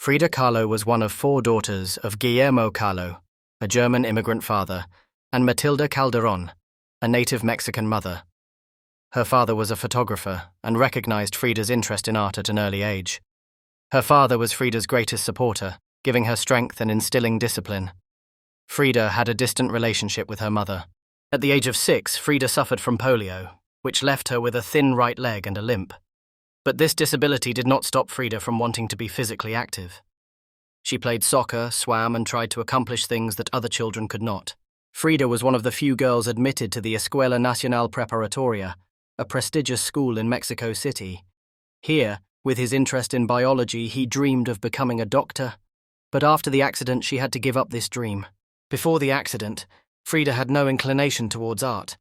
Frida Kahlo was one of four daughters of Guillermo Kahlo, a German immigrant father, and Matilda Calderón, a native Mexican mother. Her father was a photographer and recognized Frida's interest in art at an early age. Her father was Frida's greatest supporter, giving her strength and instilling discipline. Frida had a distant relationship with her mother. At the age of 6, Frida suffered from polio, which left her with a thin right leg and a limp. But this disability did not stop Frida from wanting to be physically active. She played soccer, swam, and tried to accomplish things that other children could not. Frida was one of the few girls admitted to the Escuela Nacional Preparatoria, a prestigious school in Mexico City. Here, with his interest in biology, he dreamed of becoming a doctor. But after the accident, she had to give up this dream. Before the accident, Frida had no inclination towards art.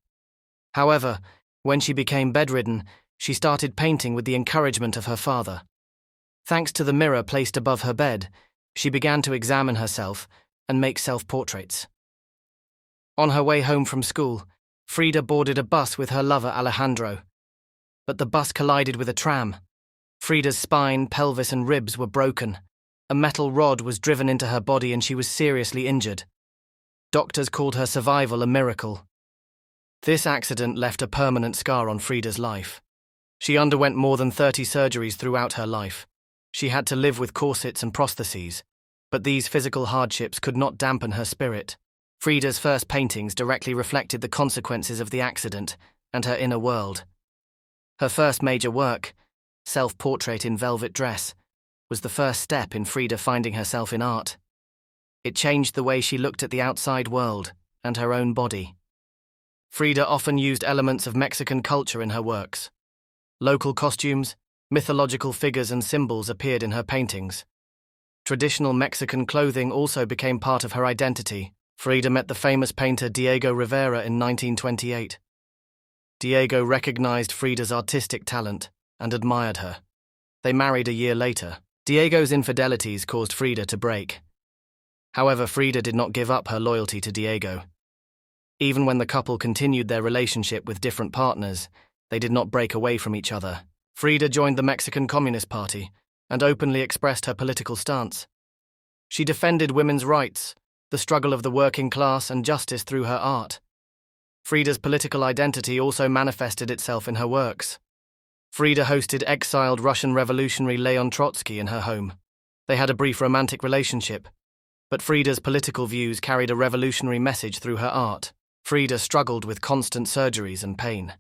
However, when she became bedridden, she started painting with the encouragement of her father. Thanks to the mirror placed above her bed, she began to examine herself and make self-portraits. On her way home from school, Frida boarded a bus with her lover Alejandro. But the bus collided with a tram. Frida's spine, pelvis, and ribs were broken. A metal rod was driven into her body and she was seriously injured. Doctors called her survival a miracle. This accident left a permanent scar on Frida's life. She underwent more than 30 surgeries throughout her life. She had to live with corsets and prostheses, but these physical hardships could not dampen her spirit. Frida's first paintings directly reflected the consequences of the accident and her inner world. Her first major work, Self-Portrait in Velvet Dress, was the first step in Frida finding herself in art. It changed the way she looked at the outside world and her own body. Frida often used elements of Mexican culture in her works. Local costumes, mythological figures and symbols appeared in her paintings. Traditional Mexican clothing also became part of her identity. Frida met the famous painter Diego Rivera in 1928. Diego recognized Frida's artistic talent and admired her. They married a year later. Diego's infidelities caused Frida to break. However, Frida did not give up her loyalty to Diego. Even when the couple continued their relationship with different partners, they did not break away from each other. Frida joined the Mexican Communist Party and openly expressed her political stance. She defended women's rights, the struggle of the working class, and justice through her art. Frida's political identity also manifested itself in her works. Frida hosted exiled Russian revolutionary Leon Trotsky in her home. They had a brief romantic relationship, but Frida's political views carried a revolutionary message through her art. Frida struggled with constant surgeries and pain.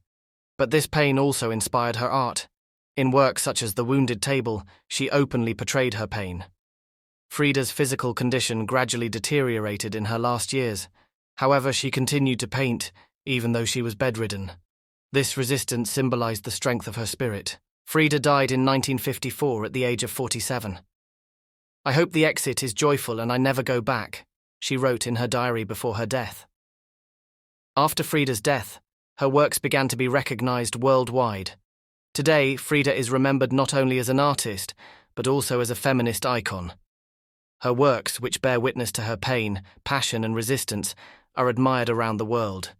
But this pain also inspired her art. In works such as The Wounded Table, she openly portrayed her pain. Frida's physical condition gradually deteriorated in her last years. However, she continued to paint, even though she was bedridden. This resistance symbolized the strength of her spirit. Frida died in 1954 at the age of 47. "I hope the exit is joyful and I never go back," she wrote in her diary before her death. After Frida's death, her works began to be recognized worldwide. Today, Frida is remembered not only as an artist, but also as a feminist icon. Her works, which bear witness to her pain, passion, and resistance, are admired around the world.